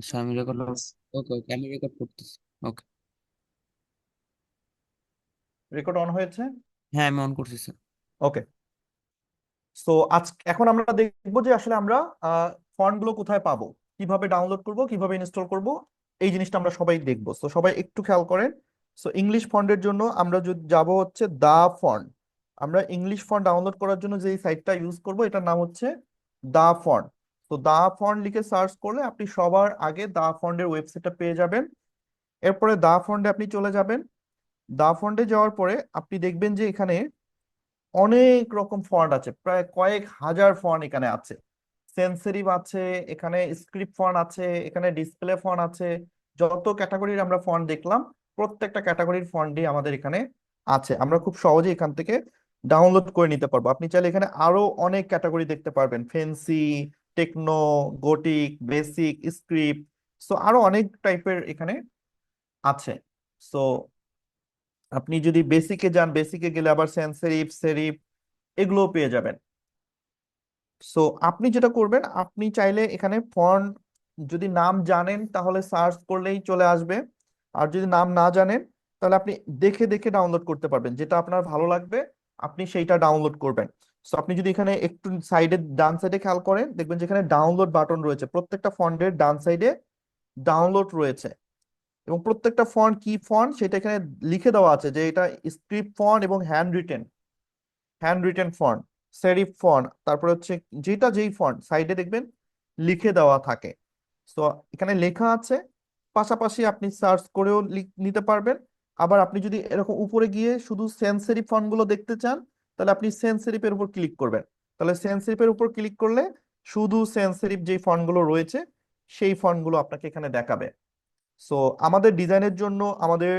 আচ্ছা, আমি রেকর্ড। ওকে ওকে, আমি রেকর্ড করতেছি। ওকে। রেকর্ড অন হয়েছে। হ্যাঁ, আমি অন করছি স্যার। ওকে। সো এখন আমরা দেখবো যে আসলে আমরা ফন্ট গুলো কোথায় পাবো, কিভাবে ডাউনলোড করব, কিভাবে ইনস্টল করব, এই জিনিসটা আমরা সবাই দেখবো। সো সবাই একটু খেয়াল করেন। সো ইংলিশ ফন্টের জন্য আমরা যদি যাব হচ্ছে দা ফন্ট। আমরা ইংলিশ ফন্ট ডাউনলোড করার জন্য যে সাইটটা ইউজ করব এটার নাম হচ্ছে দা ফন্ট। তো দা ফন্ট লিখে সার্চ করলে আপনি সবার আগে দা ফন্টের ওয়েবসাইটটা পেয়ে যাবেন। এরপরে দা ফন্টে আপনি চলে যাবেন। দা ফন্টে যাওয়ার পরে আপনি দেখবেন যে এখানে অনেক রকম ফন্ট আছে, প্রায় কয়েক হাজার ফন্ট এখানে আছে। সেন্সেরিভ আছে, এখানে স্ক্রিপ্ট ফন্ট আছে, এখানে ডিসপ্লে ফন্ট আছে। যত ক্যাটাগরির আমরা ফন্ট দেখলাম, প্রত্যেকটা ক্যাটাগরির ফন্টই আমাদের এখানে আছে। আমরা খুব সহজে এখান থেকে ডাউনলোড করে নিতে পারবো। আপনি চাইলে এখানে আরো অনেক ক্যাটাগরি দেখতে পারবেন, fancy, techno, gothic, basic, script. So আরো অনেক টাইপের এখানে আছে। সো আপনি যদি বেসিকে যান, বেসিকে গেলে আবার সেন্সেরিভ, সেরিফ এগুলোও পেয়ে যাবেন। সো আপনি যেটা করবেন, আপনি চাইলে এখানে ফন্ট যদি নাম জানেন তাহলে সার্চ করলেই চলে আসবে। আর যদি নাম না জানেন তাহলে আপনি দেখে দেখে ডাউনলোড করতে পারবেন, যেটা আপনার ভালো লাগবে আপনি সেইটা ডাউনলোড করবেন। সো আপনি যদি এখানে একটু সাইডে, ডান সাইডে খেয়াল করেন, দেখবেন যেখানে ডাউনলোড বাটন রয়েছে, প্রত্যেকটা ফন্টের ডান সাইডে ডাউনলোড রয়েছে। এবং প্রত্যেকটা ফন্ট কি ফন্ট সেটা এখানে লিখে দেওয়া আছে, যে এটা স্ক্রিপ্ট ফন্ট এবং hand written font, serif font, তারপর হচ্ছে যেটা যেই ফন্ট সাইডে দেখবেন লিখে দেওয়া থাকে। তো এখানে লেখা আছে, পাশাপাশি আপনি সার্চ করেও নিতে পারবেন। আবার আপনি যদি এরকম উপরে গিয়ে শুধু সেন্স সেরিফ ফন্ট গুলো দেখতে চান, তাহলে আপনি সেন্স সেরিফের উপর ক্লিক করবেন। তাহলে সেন্স সেরিফের উপর ক্লিক করলে শুধু সেন্স সেরিফ যেই ফন্ট গুলো রয়েছে সেই ফন্ট গুলো আপনাকে এখানে দেখাবে। সো আমাদের ডিজাইনের জন্য আমাদের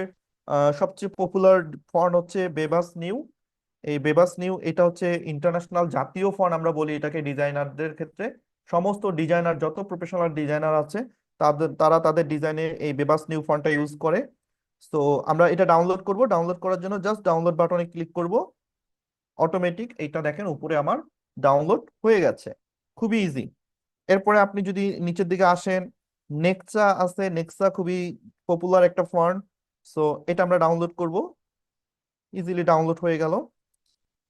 সবচেয়ে পপুলার ফন্ট হচ্ছে বেবাস নিউ। এই বেবাস নিউ এটা হচ্ছে ইন্টারন্যাশনাল জাতীয় ফন্ট আমরা বলি এটাকে ডিজাইনারদের ক্ষেত্রে। সমস্ত ডিজাইনার, যত প্রফেশনাল ডিজাইনার আছে, তারা তাদের ডিজাইনে এই বেবাস নিউ ফন্টটা ইউজ করে। তো আমরা এটা ডাউনলোড করব। ডাউনলোড করার জন্য জাস্ট ডাউনলোড বাটনে ক্লিক করব। অটোমেটিক এইটা দেখেন উপরে আমার ডাউনলোড হয়ে গেছে। খুবই ইজি। এরপরে আপনি যদি নিচের দিকে আসেন, নেক্সা আছে। নেক্সা খুবই পপুলার একটা ফন্ট। সো এটা আমরা ডাউনলোড করব। ইজিলি ডাউনলোড হয়ে গেল।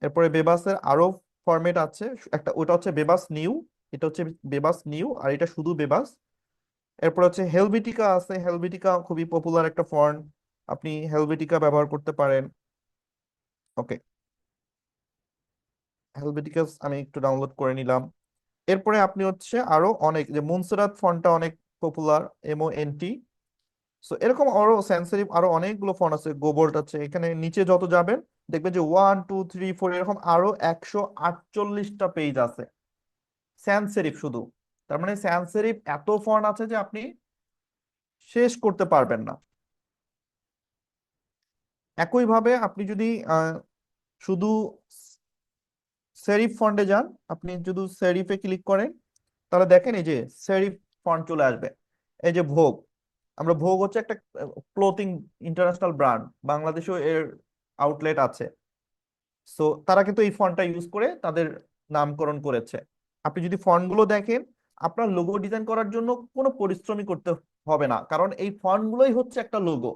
এরপরে বেবাসের আরো ফরম্যাট আছে। একটা ওটা হচ্ছে বেবাস নিউ, এটা হচ্ছে বেবাস নিউ, আর এটা শুধু বেবাস। এরপর হচ্ছে হেলভেটিকা আছে। হেলভেটিকা খুবই পপুলার একটা ফন্ট, আপনি হেলভেটিকা ব্যবহার করতে পারেন। ওকে, হেলভেটিকাস আমি একটু ডাউনলোড করে নিলাম। এরপরে আপনি হচ্ছে আরো অনেক, যে মুনসেরাত ফন্টটা অনেক পপুলার, MONT। সো এরকম আরো সেন্সিটিভ আরো অনেকগুলো ফন্ট আছে, গোবোল্ট আছে। এখানে নিচে যত যাবেন দেখবেন যে 1 2 3 4 এরকম আরো 148টা পেজ আছে স্যান্স সেরিফ শুধু। তার মানে স্যান্স সেরিফ এত ফন্ট আছে যে আপনি শেষ করতে পারবেন না। একইভাবে আপনি যদি শুধু সেরিফ ফন্টে যান, আপনি যদি সেরিফে ক্লিক করেন তাহলে দেখেন এই যে সেরিফ ফন্ট চলে আসবে। এই যে ভোগ, আমরা ভোগ হচ্ছে একটা ক্লোথিং ইন্টারন্যাশনাল ব্র্যান্ড, বাংলাদেশেও এর আউটলেট আছে। সো তারা কিন্তু এই ফন্টটা ইউজ করে তাদের নামকরণ করেছে। আপনি যদি ফন্ট গুলো দেখেন, আপনার লোগো ডিজাইন করার জন্য কোনো পরিশ্রমই করতে হবে না, কারণ এই ফন্ট গুলোই হচ্ছে একটা লোগো।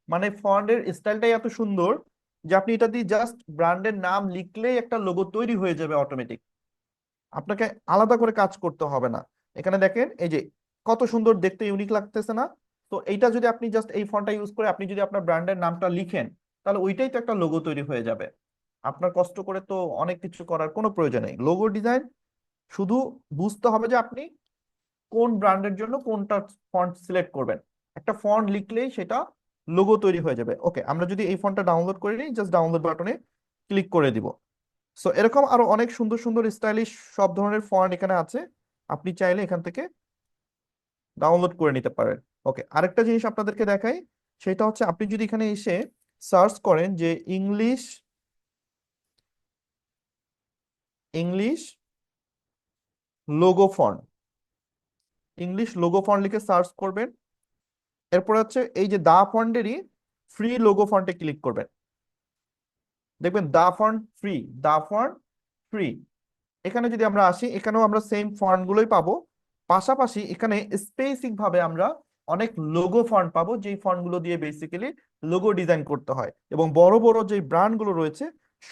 মানে ফন্টের স্টাইলটাই এত সুন্দর যে আপনি এটা দিয়ে জাস্ট ব্র্যান্ডের নাম লিখলেই একটা লোগো তৈরি হয়ে যাবে অটোমেটিক। আপনাকে আলাদা করে কাজ করতে হবে না। এখানে দেখেন এই যে কত সুন্দর দেখতে, ইউনিক লাগতেছে না? তো এইটা যদি আপনি জাস্ট এই ফন্টটা ইউজ করে আপনি যদি আপনার ব্র্যান্ডের নামটা লিখেন, তাহলে ওইটাই তো একটা লোগো তৈরি হয়ে যাবে। আপনার কষ্ট করে তো অনেক কিছু করার কোনো প্রয়োজন নেই। লোগো ডিজাইন শুধু বুঝতে হবে যে আপনি কোন ব্র্যান্ডের জন্য কোনটা ফন্ট সিলেক্ট করবেন। একটা ফন্ট লিখলেই সেটা লোগো তৈরি হয়ে যাবে। ওকে, আমরা যদি এই ফন্টটা ডাউনলোড করে নিই, জাস্ট ডাউনলোড বাটনে ক্লিক করে দিব। সো এরকম আরো অনেক সুন্দর সুন্দর স্টাইলিশ সব ধরনের ফন্ট এখানে আছে, আপনি চাইলে এখান থেকে ডাউনলোড করে নিতে পারেন। ওকে, আরেকটা জিনিস আপনাদেরকে দেখাই, সেটা হচ্ছে আপনি যদি এখানে এসে সার্চ করেন যে English English logo font, English logo font লিখে সার্চ করবেন। এরপর হচ্ছে এই যে দা ফন্টেরই ফ্রি লোগো ফন্টে ক্লিক করবেন। দেখবেন দা ফন্ট ফ্রি, দা ফন্ট ফ্রি। এখানে যদি আমরা আসি, এখানেও আমরা সেম ফন্ট গুলোই পাবো, পাশাপাশি এখানে স্পেসিফিক ভাবে আমরা অনেক লোগো ফন্ট পাবো, যেই ফন্ট গুলো দিয়ে বেসিক্যালি লোগো ডিজাইন করতে হয়, এবং বড় বড় যে ব্র্যান্ড গুলো রয়েছে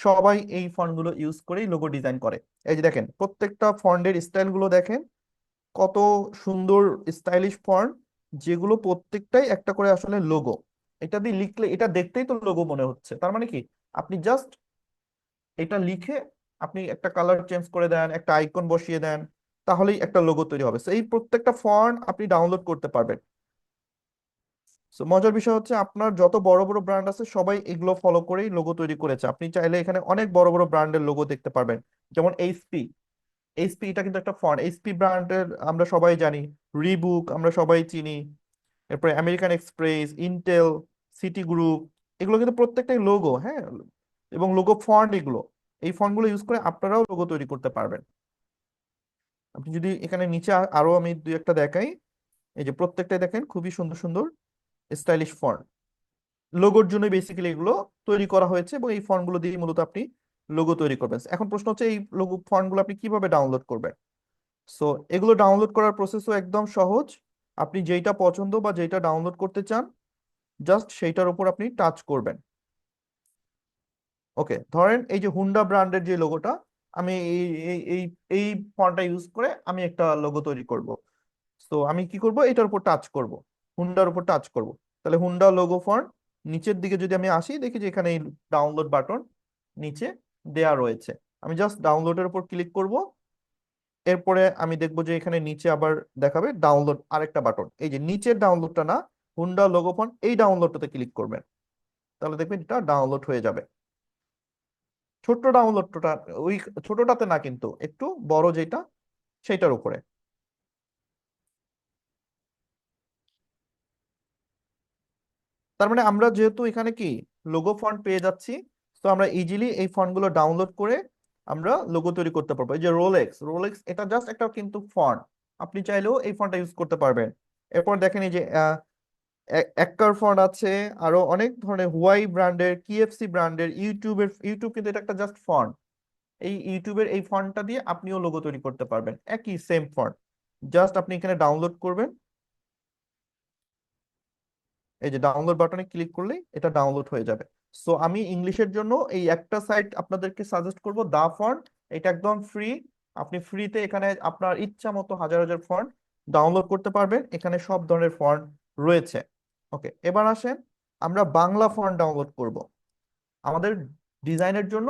সবাই এই ফন্ট গুলো ইউজ করেই লোগো ডিজাইন করে। এই যে দেখেন প্রত্যেকটা ফন্টের স্টাইল গুলো দেখেন, কত সুন্দর স্টাইলিশ ফন্ট, যেগুলো প্রত্যেকটাই একটা করে আসলে লোগো। এটা দিয়ে লিখলে এটা দেখতেই তো লোগো মনে হচ্ছে, তার মানে কি আপনি জাস্ট এটা লিখে আপনি একটা কালার চেঞ্জ করে দেন, একটা আইকন বসিয়ে দেন, তাহলেই একটা লোগো তৈরি হবে। So, এই প্রত্যেকটা ফন্ট আপনি ডাউনলোড করতে পারবেন। So, মজার বিষয় হচ্ছে আপনার যত বড় বড় ব্র্যান্ড আছে সবাই এগুলো ফলো করেই লোগো তৈরি করেছে। আপনি চাইলে এখানে অনেক বড় বড় ব্র্যান্ডের লোগো দেখতে পারবেন, যেমন এইচপি। এইচপি এটা কিন্তু একটা ফন্ট, এইচপি ব্র্যান্ডের আমরা সবাই জানি। রিবুক আমরা সবাই চিনি, এরপরে American express, Intel, city group, এগুলো কিন্তু প্রত্যেকটাই লোগো, হ্যাঁ, এবং লোগো ফন্ট এগুলো। এই ফন্টগুলো ইউজ করে আপনারাও লোগো তৈরি করতে পারবেন। আপনি যদি এখানে নিচে আরো আমি দুই একটা দেখাই, এই যে প্রত্যেকটাই দেখেন খুবই সুন্দর সুন্দর স্টাইলিশ ফন্ট, লোগোর জন্য বেসিক্যালি এগুলো তৈরি করা হয়েছে, এবং এই ফন্টগুলো দিয়ে মূলত আপনি লোগো তৈরি করবেন। এখন প্রশ্ন হচ্ছে এই লোগো ফন্টগুলো আপনি কিভাবে ডাউনলোড করবেন। সো এগুলো ডাউনলোড করার প্রসেসও একদম সহজ। আপনি যেইটা পছন্দ বা যেইটা ডাউনলোড করতে চান জাস্ট সেইটার উপর আপনি টাচ করবেন। ওকে, ধরেন এই যে হুন্ডা ব্র্যান্ডের যে লোগোটা, আমি এই এই এই এই ফন্টটা ইউজ করে আমি একটা লোগো তৈরি করব। তো আমি কি করব, এটার উপর টাচ করব, হুন্ডার উপর টাচ করব। তাহলে হুন্ডা লোগো ফন্ট নিচের দিকে যদি আমি আসি, দেখি যে এখানে এই ডাউনলোড বাটন নিচে দেয়া রয়েছে। আমি জাস্ট ডাউনলোডের উপর ক্লিক করব। এরপরে আমি দেখবো যে এখানে নিচে আবার দেখাবে ডাউনলোড আরেকটা বাটন, এই যে নিচের ডাউনলোডটা না, হুন্ডা লোগো ফন্ট এই ডাউনলোডটাতে ক্লিক করবেন, তাহলে দেখবেন এটা ডাউনলোড হয়ে যাবে। ছোট্ট ডাউনলোডটা, ওই ছোটটাতে না, কিন্তু একটু বড় যেটা সেইটার উপরে। তার মানে আমরা যেহেতু এখানে কি লোগো ফন্ট পেয়ে যাচ্ছি, তো আমরা ইজিলি এই ফন্টগুলো ডাউনলোড করে আমরা লোগো তৈরি করতে পারবো। এই যে রোলেক্স, রোলেক্স এটা জাস্ট একটা কিন্তু ফন্ট, আপনি চাইলেও এই ফন্টটা ইউজ করতে পারবেন। এরপর দেখেন এই যে এক্কার ফন্ট আছে, আরো অনেক ধরনের হুয়াই ব্র্যান্ডের, কিএফসি ব্র্যান্ডের, ইউটিউব কিন্তু এটা একটা জাস্ট ফন্ট। এই ইউটিউবের এই ফন্টটা দিয়ে আপনিও লোগো তৈরি করতে পারবেন, একই সেম ফন্ট। জাস্ট আপনি এখানে ডাউনলোড করবেন, এই যে ডাউনলোড বাটনে ক্লিক করলেই এটা ডাউনলোড হয়ে যাবে। সো আমি ইংলিশের জন্য এই একটা সাইট আপনাদেরকে সাজেস্ট করব, দা ফন্ট। এটা একদম ফ্রি, আপনি ফ্রিতে এখানে আপনার ইচ্ছা মতো হাজার হাজার ফন্ট ডাউনলোড করতে পারবেন, এখানে সব ধরনের ফন্ট রয়েছে। ওকে, এবার আসেন আমরা বাংলা ফন্ট ডাউনলোড করব। আমাদের ডিজাইনের জন্য,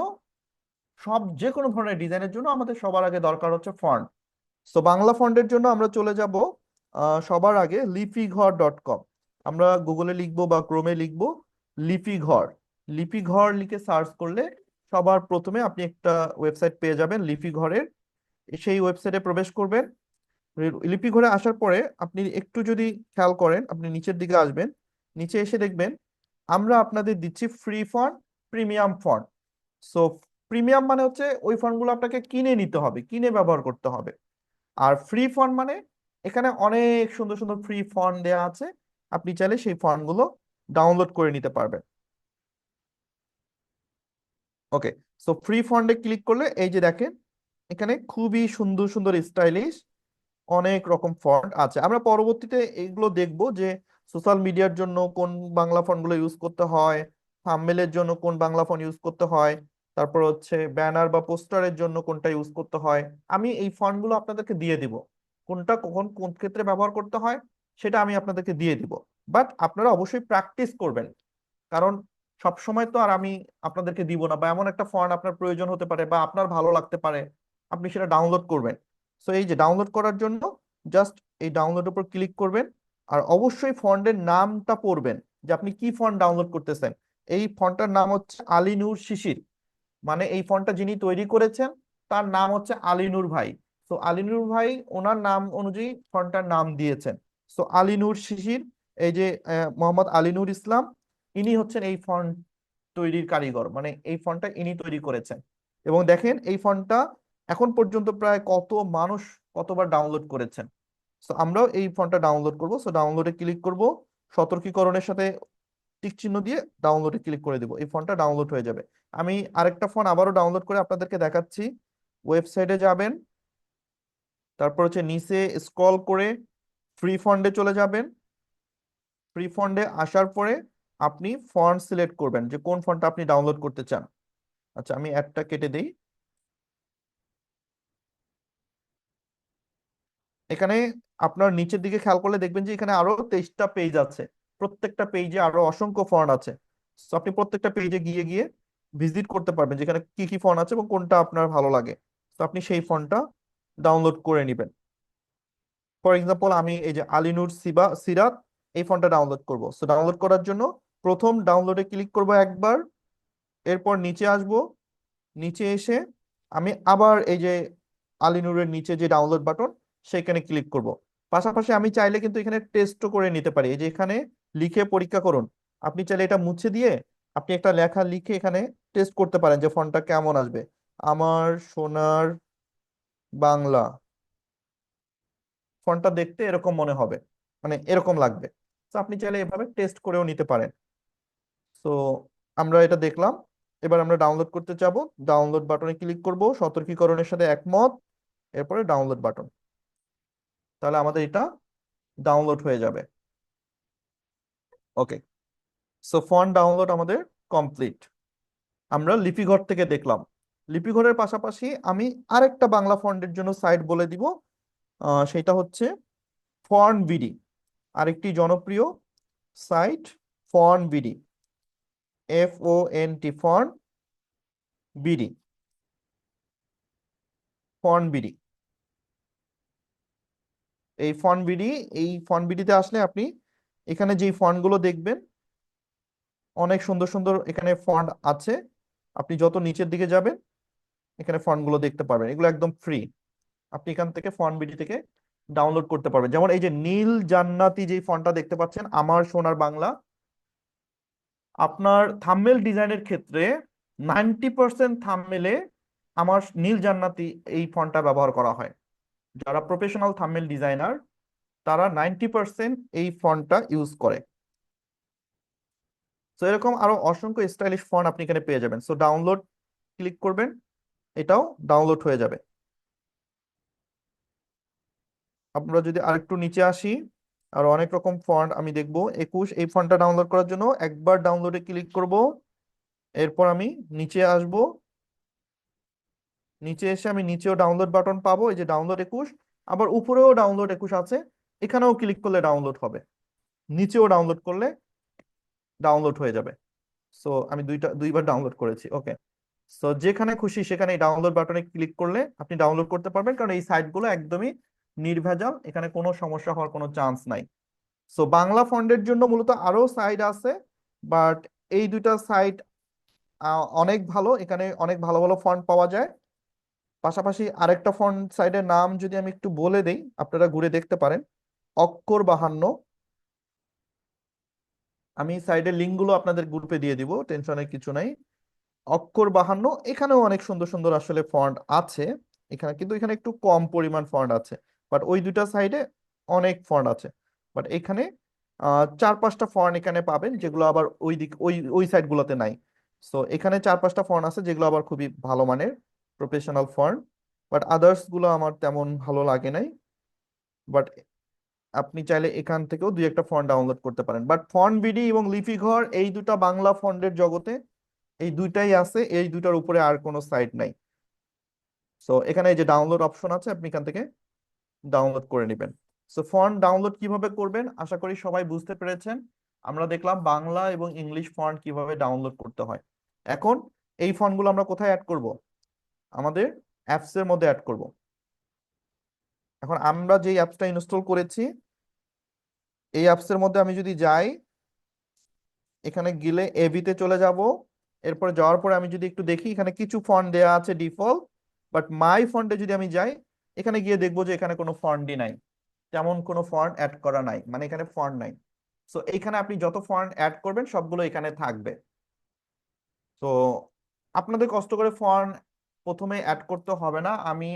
সব যে কোনো ধরনের ডিজাইনের জন্য আমাদের সবার আগে দরকার হচ্ছে ফন্ট। তো বাংলা ফন্টের জন্য আমরা চলে যাব সবার আগে লিপিঘর.com। আমরা গুগলে লিখবো বা ক্রোমে লিখবো লিপিঘর। লিপিঘর লিখে সার্চ করলে সবার প্রথমে আপনি একটা ওয়েবসাইট পেয়ে যাবেন লিপিঘরের। সেই ওয়েবসাইটে প্রবেশ করবেন। লিপিঘরে আসার পরে আপনি একটু যদি খেয়াল করেন, আপনি নিচের দিকে আসবেন, নিচে এসে দেখবেন আমরা আপনাদের দিচ্ছি free font, premium font. So premium মানে হচ্ছে ওই ফন্টগুলো আপনাকে কিনে নিতে হবে, কিনে ব্যবহার করতে হবে। আর ফ্রি ফন্ট মানে এখানে অনেক সুন্দর সুন্দর ফ্রি ফন্ট দেয়া আছে, আপনি চাইলে সেই ফন্ট গুলো ডাউনলোড করে নিতে পারবেন। ওকে, সো ফ্রি ফন্টে ক্লিক করলে এই যে দেখেন এখানে খুবই সুন্দর সুন্দর স্টাইলিশ অনেক রকম ফন্ট আছে। আমরা পরবর্তীতে এগুলো দেখব যে সোশ্যাল মিডিয়ার জন্য কোন বাংলা ফন্টগুলো ইউজ করতে হয়, থাম্বনেলের জন্য কোন বাংলা ফন্ট ইউজ করতে হয়, তারপর হচ্ছে ব্যানার বা পোস্টারের জন্য কোনটা ইউজ করতে হয়। আমি এই ফন্টগুলো আপনাদেরকে দিয়ে দিব, কোনটা কখন কোন ক্ষেত্রে ব্যবহার করতে হয় সেটা আমি আপনাদেরকে দিয়ে দিব। বাট আপনারা অবশ্যই প্র্যাকটিস করবেন, কারণ সব সময় তো আর আমি আপনাদেরকে দিব না, বা এমন একটা ফন্ট আপনার প্রয়োজন হতে পারে বা আপনার ভালো লাগতে পারে, আপনি সেটা ডাউনলোড করবেন। সো এই যে ডাউনলোড করার জন্য জাস্ট এই ডাউনলোড উপর ক্লিক করবেন, আর অবশ্যই ফন্টের নামটা পড়বেন যে আপনি কি ফন্ট ডাউনলোড করতেছেন। এই ফন্টটার নাম হচ্ছে আলী নূর শিশির, মানে এই ফন্টটা যিনি তৈরি করেছেন তার নাম হচ্ছে আলী নূর ভাই। তো আলী নূর ভাই ওনার নাম অনুযায়ী ফন্টটার নাম দিয়েছেন। সো আলী নূর শিশির, এই যে মোহাম্মদ আলী নূর ইসলাম, ইনি হচ্ছেন এই ফন্ট তৈরির কারিগর, মানে এই ফন্টটা ইনি তৈরি করেছেন। এবং দেখেন এই ফন্টটা এখন পর্যন্ত প্রায় কত মানুষ কতবার ডাউনলোড করেছেন। তো আমরাও এই ফন্টটা ডাউনলোড করব। সো ডাউনলোডে ক্লিক করব, সতর্কীকরণের সাথে টিক চিহ্ন দিয়ে ডাউনলোডে ক্লিক করে দিব, এই ফন্টটা ডাউনলোড হয়ে যাবে। আমি আরেকটা ফন্ট আবারও ডাউনলোড করে আপনাদেরকে দেখাচ্ছি। ওয়েবসাইটে যাবেন, তারপর হচ্ছে নিচে স্ক্রল করে ফ্রি ফন্টে চলে যাবেন। ফ্রি ফন্টে আসার পরে আপনি ফন্ট সিলেক্ট করবেন যে কোন ফন্টটা আপনি ডাউনলোড করতে চান। আচ্ছা, আমি অ্যাডটা কেটে দিই। এখানে আপনার নিচের দিকে খেয়াল করলে দেখবেন যে এখানে আরো 23টা পেজ আছে। প্রত্যেকটা পেজে আরো অসংখ্য ফন্ট আছে। তো আপনি প্রত্যেকটা পেজে গিয়ে গিয়ে ভিজিট করতে পারবেন যেখানে কি কি ফন্ট আছে এবং কোনটা আপনার ভালো লাগে। তো আপনি সেই ফন্টটা ডাউনলোড করে নেবেন। ফর এক্সাম্পল, আমি এই যে আলিনুর সিরাত এই ফন্টটা ডাউনলোড করব। সো ডাউনলোড করার জন্য প্রথম ডাউনলোডে ক্লিক করব একবার, এরপর নিচে আসব। নিচে এসে আমি আবার এই যে আলিনুরের নিচে যে ডাউনলোড বাটন সেখানে ক্লিক করব। পাশাপাশি আমি চাইলে কিন্তু এখানে টেস্টও করে নিতে পারি, এই যে এখানে লিখে পরীক্ষা করুন। আপনি চাইলে এটা মুছে দিয়ে আপনি একটা লেখা লিখে এখানে টেস্ট করতে পারেন যে ফন্টটা কেমন আসবে। আমার সোনার বাংলা ফন্টটা দেখতে এরকম মনে হবে, মানে এরকম লাগবে। তো আপনি চাইলে এভাবে টেস্ট করেও নিতে পারেন। তো আমরা এটা দেখলাম। এবার আমরা ডাউনলোড করতে যাব। ডাউনলোড বাটনে ক্লিক করব, সতর্কীকরণের সাথে একমত, এরপরে ডাউনলোড বাটন। তাহলে আমাদের এটা ডাউনলোড হয়ে যাবে। ওকে, সো ফন্ট ডাউনলোড আমাদের কমপ্লিট। আমরা লিপিঘর থেকে দেখলাম। লিপিঘরের পাশাপাশি আমি আরেকটা বাংলা ফন্টের জন্য সাইট বলে দিব। সেটা হচ্ছে ফন্ট বিডি, আরেকটি জনপ্রিয় site font BD, FONT font BD, font BD. এই ফন্ট বিডি, এই ফন্ট বিডিতে আসলে আপনি এখানে যেই ফন্টগুলো দেখবেন অনেক সুন্দর সুন্দর এখানে ফন্ট আছে। আপনি যত নিচের দিকে যাবেন এখানে ফন্টগুলো দেখতে পারবেন, এগুলো একদম ফ্রি। আপনি এখান থেকে ফন্ট বিডি থেকে ডাউনলোড করতে পারবেন। যেমন এই যে নীল জান্নাতি যে ফন্টটা দেখতে পাচ্ছেন, আমার সোনার বাংলা, আপনার থাম্বনেল ডিজাইনের ক্ষেত্রে 90% থাম্বনেলে আমার নীল জান্নাতি এই ফন্টটা ব্যবহার করা হয়। যারা প্রফেশনাল থাম্বনেল ডিজাইনার তারা 90% এই ফন্টটা ইউজ করে। সো এরকম আরো অসংখ্য স্টাইলিশ ফন্ট আপনি এখানে পেয়ে যাবেন। সো ডাউনলোড ক্লিক করবেন, এটাও ডাউনলোড হয়ে যাবে। আমরা যদি আরেকটু নিচে আসি, আর অনেক রকম ফন্ট আমি দেখবো। 21 এই ফন্টটা ডাউনলোড করার জন্য একবার ডাউনলোডে ক্লিক করব, এরপর আমি নিচে আসব। নিচে এসে আমি নিচেও ডাউনলোড বাটন পাবো, এই যে ডাউনলোড 21। আবার উপরেও ডাউনলোড 21 আছে, এখানেও ক্লিক করলে ডাউনলোড হবে, নিচেও ডাউনলোড করলে ডাউনলোড হয়ে যাবে। সো আমি দুইবার ডাউনলোড করেছি। ওকে, সো যেখানে খুশি সেখানে ডাউনলোড বাটনে ক্লিক করলে আপনি ডাউনলোড করতে পারবেন, কারণ এই সাইটগুলো একদমই নির্ভেজাল, এখানে কোনো সমস্যা হওয়ার কোনো চান্স নাই। সো বাংলা ফন্টের জন্য মূলত আরো সাইট আছে, বাট এই দুইটা সাইট অনেক ভালো, এখানে অনেক ভালো ভালো ফন্ট পাওয়া যায়। পাশাপাশি আরেকটা ফন্ট সাইটের নাম যদি আমি একটু বলে দেই, আপনারা ঘুরে দেখতে পারেন, অক্ষর 52। আমি সাইডের লিঙ্কগুলো আপনাদের গ্রুপে দিয়ে দিব, টেনশনের কিছু নাই। অক্ষর 52, এখানেও অনেক সুন্দর সুন্দর আসলে ফন্ট আছে। এখানে কিন্তু এখানে একটু কম পরিমাণ ফন্ট আছে, বাট ওই দুইটা সাইডে অনেক ফন্ট আছে। বাট এখানে 4-5টা ফন্ট এখানে পাবেন যেগুলো আবার ওই দিক ওই সাইড গুলোতে নাই। সো এখানে 4-5টা ফন্ট আছে যেগুলো আবার খুবই ভালো মানের প্রফেশনাল ফন্ট, বাট আদার্স গুলো আমার তেমন ভালো লাগে নাই। বাট আপনি চাইলে এখান থেকেও দুই একটা ফন্ট ডাউনলোড করতে পারেন। বাট ফন্ট বিডি এবং লিপি ঘর এই দুটা বাংলা ফন্টের জগতে এই দুইটাই আছে, এই দুইটার উপরে আর কোনো সাইট নাই। সো এখানে এই যে ডাউনলোড অপশন আছে, আপনি এখান থেকে ডাউনলোড করে নেবেন। সো ফন্ট ডাউনলোড কিভাবে করবেন আশা করি সবাই বুঝতে পেরেছেন। আমরা দেখলাম বাংলা এবং ইংলিশ ফন্ট কিভাবে ডাউনলোড করতে হয়। এখন এই ফন্টগুলো আমরা কোথায় অ্যাড করব? আমাদের অ্যাপস এর মধ্যে অ্যাড করব। এখন আমরা যে অ্যাপসটা ইনস্টল করেছি এই অ্যাপস এর মধ্যে আমি যদি যাই, এখানে গেলে এভিতে চলে যাব। এরপরে যাওয়ার পরে আমি যদি একটু দেখি এখানে কিছু ফন্ট দেয়া আছে ডিফল্ট, বাট মাই ফন্টে যদি আমি যাই এখানে গিয়ে দেখবো যে এখানে কোনো ফন্টই নাই, তেমন কোনো ফন্ট অ্যাড করা নাই, মানে এখানে ফন্ট নাই। সো এখানে আপনি যত ফন্ট অ্যাড করবেন সবগুলো এখানে থাকবে। তো আপনাদের কষ্ট করে ফন্ট প্রথমে অ্যাড করতে হবে না। আমি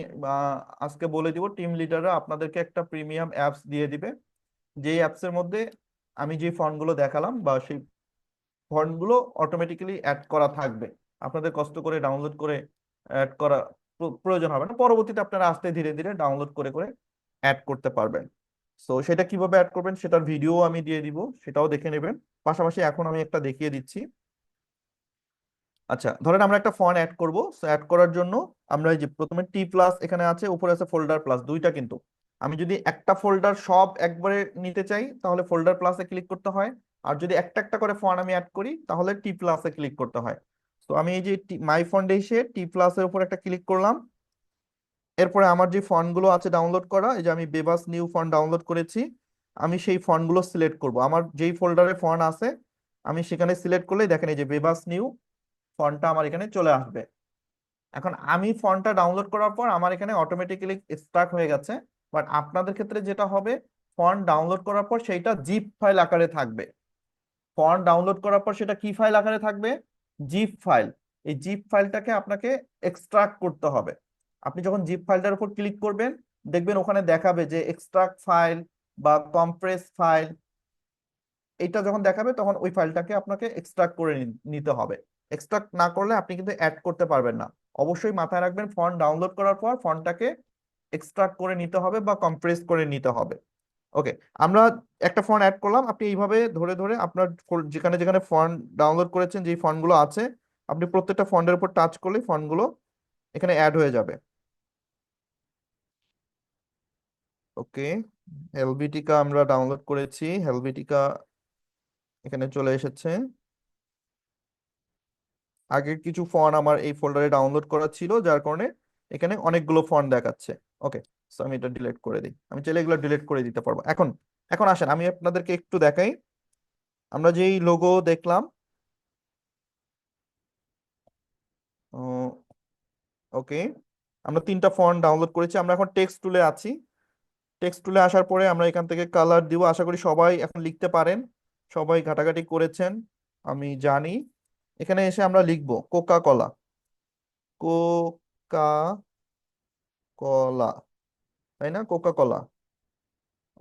আজকে বলে দিব, টিম লিডাররা আপনাদেরকে একটা প্রিমিয়াম অ্যাপস দিয়ে দিবে, যেই অ্যাপসের মধ্যে আমি যে ফন্টগুলো দেখালাম বা সেই ফন্টগুলো অটোমেটিক্যালি অ্যাড করা থাকবে। আপনাদের কষ্ট করে ডাউনলোড করে অ্যাড করা প্রয়োজন হবে না, পরবর্তীতে আপনারা আস্তে ধীরে ধীরে ডাউনলোড করে করে অ্যাড করতে পারবেন। সো সেটা কিভাবে অ্যাড করবেন সেটার ভিডিও আমি দিয়ে দিব, সেটাও দেখে নেবেন। পাশাপাশি এখন আমি একটা দেখিয়ে দিচ্ছি। আচ্ছা, ধরেন আমরা একটা ফন্ট অ্যাড করব। সো অ্যাড করার জন্য আমরা এই যে প্রথমে টি প্লাস এখানে আছে, উপরে আছে ফোল্ডার প্লাস, দুইটা কিন্তু। আমি যদি একটা ফোল্ডার সব একবারে নিতে চাই তাহলে ফোল্ডার প্লাসে ক্লিক করতে হয়, আর যদি একটা একটা করে ফন্ট আমি অ্যাড করি তাহলে টি প্লাসে ক্লিক করতে হয়। তো আমি এই যে মাই ফন্টে এসে টি প্লাসের উপর একটা ক্লিক করলাম। এরপরে আমার যে ফন্টগুলো আছে ডাউনলোড করা, এই যে আমি বেবাস নিউ ফন্ট ডাউনলোড করেছি, আমি সেই ফন্টগুলো সিলেক্ট করব। আমার যেই ফোল্ডারে ফন্ট আছে আমি সেখানে সিলেক্ট করলেই দেখেন এই যে বেবাস নিউ ফন্টটা আমার এখানে চলে আসবে। এখন আমি ফন্টটা ডাউনলোড করার পর আমার এখানে অটোমেটিক্যালি স্টার্ট হয়ে গেছে। বাট আপনাদের ক্ষেত্রে যেটা হবে, ফন্ট ডাউনলোড করার পর সেইটা জিপ ফাইল আকারে থাকবে। ফন্ট ডাউনলোড করার পর সেটা কি ফাইল আকারে থাকবে? Zip file. এই জিপ ফাইলটাকে আপনাকে এক্সট্রাক্ট করতে হবে। আপনি যখন জিপ ফাইলটার উপর ক্লিক করবেন দেখবেন ওখানে দেখাবে যে এক্সট্রাক্ট ফাইল বা কম্প্রেস ফাইল। এটা যখন দেখাবে তখন ওই ফাইলটাকে আপনাকে এক্সট্রাক্ট করে নিতে হবে। এক্সট্রাক্ট না করলে আপনি কিন্তু অ্যাড করতে পারবেন না। অবশ্যই মাথায় রাখবেন, ফন্ট ডাউনলোড করার পর ফন্টটাকে এক্সট্রাক্ট করে নিতে হবে বা কম্প্রেস করে নিতে হবে। ওকে, আমরা একটা ফন্ট অ্যাড করলাম। আপনি এইভাবে ধরে ধরে আপনার যেখানে যেখানে ফন্ট ডাউনলোড করেছেন যে ফন্টগুলো আছে, আপনি প্রত্যেকটা ফন্টের উপর টাচ করলে ফন্টগুলো এখানে অ্যাড হয়ে যাবে। ওকে, হেলভিটিকা আমরা ডাউনলোড করেছি, হেলভিটিকা এখানে চলে এসেছে। আগের কিছু ফন্ট আমার এই ফোল্ডারে ডাউনলোড করা ছিল যার কারণে এখানে অনেকগুলো ফন্ট দেখাচ্ছে। ওকে, সো আমি এটা ডিলিট করে দিই। আমি চাইলে এগুলো ডিলিট করে দিতে পারবো। এখন এখন আসেন আমি আপনাদেরকে একটু দেখাই। আমরা যেই লোগো দেখলাম, ওকে, আমরা তিনটা ফন্ট ডাউনলোড করেছি। আমরা এখন টেক্সট টুলে আছি। টেক্সট টুলে আসার পরে আমরা এখান থেকে কালার দিব। আশা করি সবাই এখন লিখতে পারেন, সবাই ঘাটাঘাটি করেছেন আমি জানি। এখানে এসে আমরা লিখবো কোকা কলা, কোকা কলা, তাই না? কোকা কলা।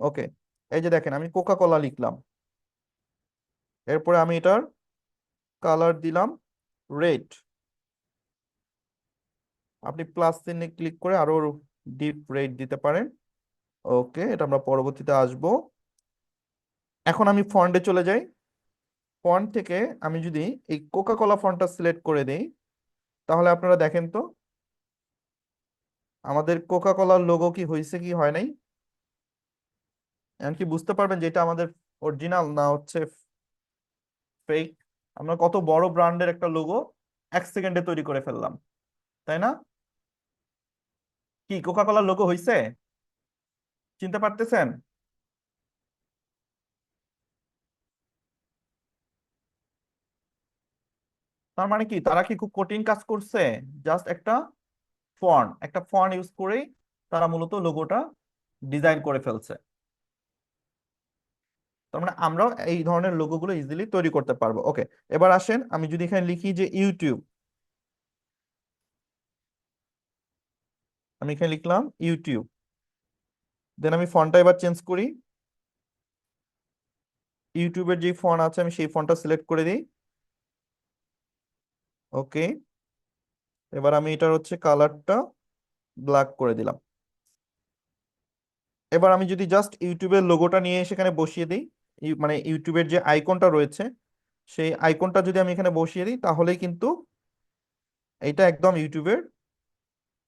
ওকে, এই যে দেখেন আমি কোকা কলা লিখলাম। এরপরে আমি এটার কালার দিলাম রেড। আপনি প্লাস চিহ্নে ক্লিক করে আরো ডিপ রেড দিতে পারেন। ওকে, এটা আমরা পরবর্তীতে আসবো। এখন আমি ফন্টে চলে যাই। ফন্ট থেকে আমি যদি এই কোকা কোলা ফন্টটা সিলেক্ট করে দেই তাহলে আপনারা দেখেন তো আমাদের কোকা কোলার লোগো কি হয়েছে কি হয় নাই। এমনকি বুঝতে পারবেন যে এটা আমাদের অরিজিনাল না হচ্ছে ফেক। আমরা কত বড় ব্র্যান্ডের একটা লোগো 1 সেকেন্ডে তৈরি করে ফেললাম, তাই না? কি কোকা কোলার লোগো হয়েছে? চিনতে পারতেছেন? তার মানে কি তারা কি খুব কঠিন কাজ করছে? জাস্ট একটা ফন্ট ইউজ করেই তারা মূলত লোগোটা ডিজাইন করে ফেলছে। তার মানে আমরাও এই ধরনের লোগোগুলো ইজিলি তৈরি করতে পারবো। ওকে, এবার আসেন আমি যদি এখানে লিখি যে ইউটিউব, আমি এখানে লিখলাম ইউটিউব, দেন আমি ফন্টটা এবার চেঞ্জ করি। ইউটিউবের যে ফন্ট আছে আমি সেই ফন্টটা সিলেক্ট করে দিই। ওকে, এবার আমি এটার হচ্ছে কালারটা ব্ল্যাক করে দিলাম। এবার আমি যদি জাস্ট ইউটিউবের লোগোটা নিয়ে সেখানে বসিয়ে দিই, মানে ইউটিউবের যে আইকনটা রয়েছে সেই আইকনটা যদি আমি এখানে বসিয়ে দিই তাহলেই কিন্তু এটা একদম ইউটিউবের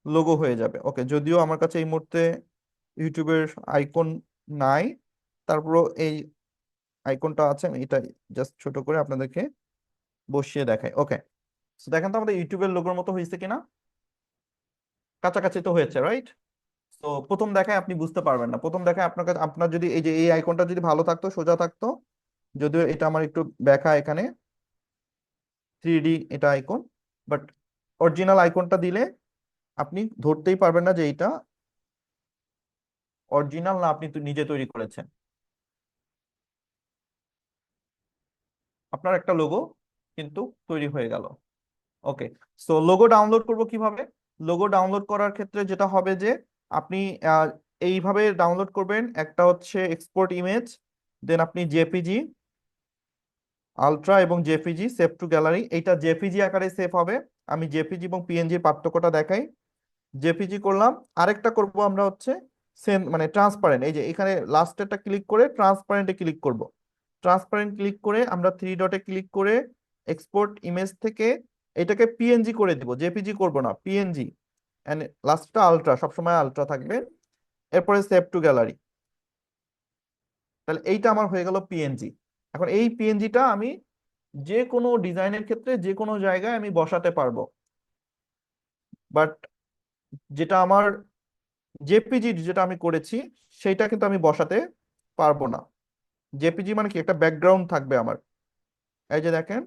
লোগো হয়ে যাবে। ওকে, যদিও আমার কাছে এই মুহূর্তে ইউটিউবের আইকন নাই, তারপরও এই আইকনটা আছে, আমি এটা জাস্ট ছোট করে আপনাদেরকে বসিয়ে দেখাই। ওকে, তো দেখেন তো আমাদের ইউটিউবের লোগোর মতো হয়েছে কিনা। কাছাকাছি তো হয়েছে, রাইট? তো প্রথম দেখায় আপনি বুঝতে পারবেন না। প্রথম দেখায় আপনার কাছে, আপনার যদি এই যে এই আইকনটা যদি ভালো থাকতো, সোজা থাকতো, যদিও এটা আমার একটু ব্যাকা এখানে 3D এটা আইকন, বাট অরিজিনাল আইকনটা দিলে আপনি ধরতেই পারবেন না যে এটা অরিজিনাল না আপনি তো নিজে তৈরি করেছেন। আপনার একটা লোগো কিন্তু তৈরি হয়ে গেল। ওকে, সো লোগো ডাউনলোড করব কিভাবে? লোগো ডাউনলোড করার ক্ষেত্রে যেটা হবে যে আপনি আহ, এইভাবে ডাউনলোড করবেন। একটা হচ্ছে এক্সপোর্ট ইমেজ, দেন আপনি জেপিজি, আলট্রা এবং জেপিজি সেভ টু গ্যালারি, এইটা জেপিজি আকারে সেভ হবে। আমি জেপিজি এবং পিএনজির পার্থক্যটা দেখাই। জেপিজি করলাম। আরেকটা করব আমরা হচ্ছে সেম মানে ট্রান্সপারেন্ট, এই যে এখানে লাস্টেরটা ক্লিক করে ট্রান্সপারেন্টে ক্লিক করব। ট্রান্সপারেন্ট ক্লিক করে আমরা থ্রি ডটে ক্লিক করে এক্সপোর্ট ইমেজ থেকে এটাকে পিএনজি করে দিব, জেপিজি করব না, পিএনজি। এন্ড লাস্টটা আলট্রা, সবসময় আলট্রা থাকবে। এরপরে সেভ টু গ্যালারি। তাহলে এইটা আমার হয়ে গেল পিএনজি। এখন এই পিএনজিটা আমি যে কোনো ডিজাইনের ক্ষেত্রে যে কোনো জায়গায় আমি বসাতে পারবো। বাট যেটা আমার জেপিজি যেটা আমি করেছি সেইটা কিন্তু আমি বসাতে পারবো না। জেপিজি মানে কি, একটা ব্যাকগ্রাউন্ড থাকবে আমার। এই যে দেখেন,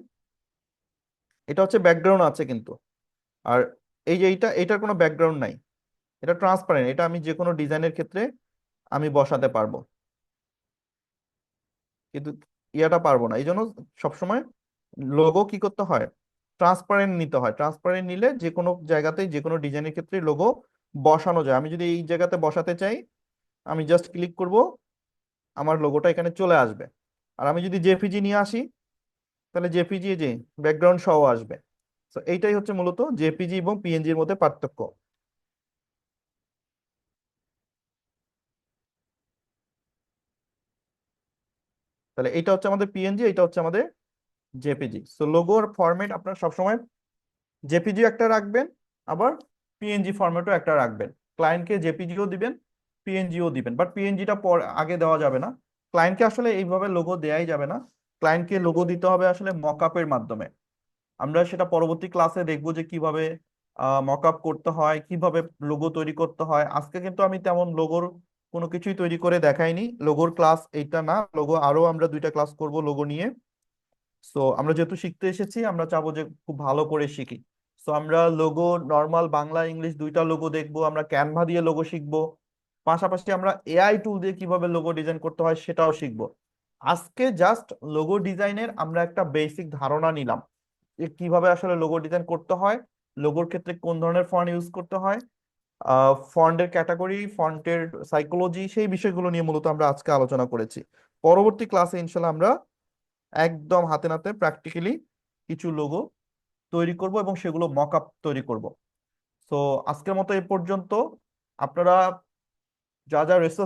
এটা হচ্ছে ব্যাকগ্রাউন্ড আছে কিন্তু। আর এই যে এটার কোনো ব্যাকগ্রাউন্ড নাই, এটা ট্রান্সপারেন্ট, এটা আমি যে কোনো ডিজাইনের ক্ষেত্রে আমি বসাতে পারবো, কিন্তু ইয়াটা পারবো না। এই জন্য সবসময় লোগো কি করতে হয়, ট্রান্সপারেন্ট নিতে হয়। ট্রান্সপারেন্ট নিলে যে কোনো জায়গাতেই যে কোনো ডিজাইনের ক্ষেত্রে লোগো বসানো যায়। আমি যদি এই জায়গাতে বসাতে চাই, আমি জাস্ট ক্লিক করব, আমার লোগোটা এখানে চলে আসবে। আর আমি যদি জেপিজি নিয়ে আসি, তাহলে জেপিজি যে ব্যাকগ্রাউন্ড সহ আসবে। তো এইটাই হচ্ছে মূলত জেপিজি এবং পিএনজির মধ্যে পার্থক্য। তাহলে এটা হচ্ছে আমাদের পিএনজি, এটা হচ্ছে আমাদের জেপিজি। সো লোগোর ফরম্যাট আপনারা সবসময় জেপিজি একটা রাখবেন, আবার পিএনজি ফরম্যাটও একটা রাখবেন। ক্লায়েন্টকে জেপিজিও দিবেন, পিএনজিও দিবেন, বাট পিএনজিটা পর আগে দেওয়া যাবে না। ক্লায়েন্টকে আসলে এইভাবে লোগো দেয়াই যাবে না। ক্লায়েন্টকে লোগো দিতে হবে আসলে মকআপের মাধ্যমে। আমরা সেটা পরবর্তী ক্লাসে দেখবো যে কিভাবে মকআপ করতে হয়, কিভাবে লোগো তৈরি করতে হয়। আজকে কিন্তু আমি তেমন লোগোর কোনো কিছুই তৈরি করে দেখাইনি। লোগোর ক্লাস এইটা না, লোগো আরো আমরা দুইটা ক্লাস করব লোগো নিয়ে। সো আমরা যেহেতু শিখতে এসেছি, আমরা চাবো যে খুব ভালো করে শিখি। সো আমরা লোগো নর্মাল বাংলা ইংলিশ দুইটা লোগো দেখবো, আমরা ক্যানভা দিয়ে লোগো শিখবো, পাশাপাশি আমরা এআই টুল দিয়ে কিভাবে লোগো ডিজাইন করতে হয় সেটাও শিখবো। আজকে জাস্ট লোগো ডিজাইনের আমরা একটা বেসিক ধারণা নিলাম যে কিভাবে আসলে লোগো ডিজাইন করতে হয়, লোগোর ক্ষেত্রে কোন ধরনের ফন্ট ইউজ করতে হয়, ফন্টের ক্যাটাগরি, ফন্টের সাইকোলজি, সেই বিষয়গুলো নিয়ে মূলত আমরা আজকে আলোচনা করেছি। পরবর্তী ক্লাসে ইনশাল্লাহ আমরা একদম হাতে নাতে প্র্যাকটিক্যালি কিছু লোগো তৈরি করব এবং সেগুলো মকআপ তৈরি করব। সো আজকের মতো এ পর্যন্ত। আপনারা যা যা রিসোর্স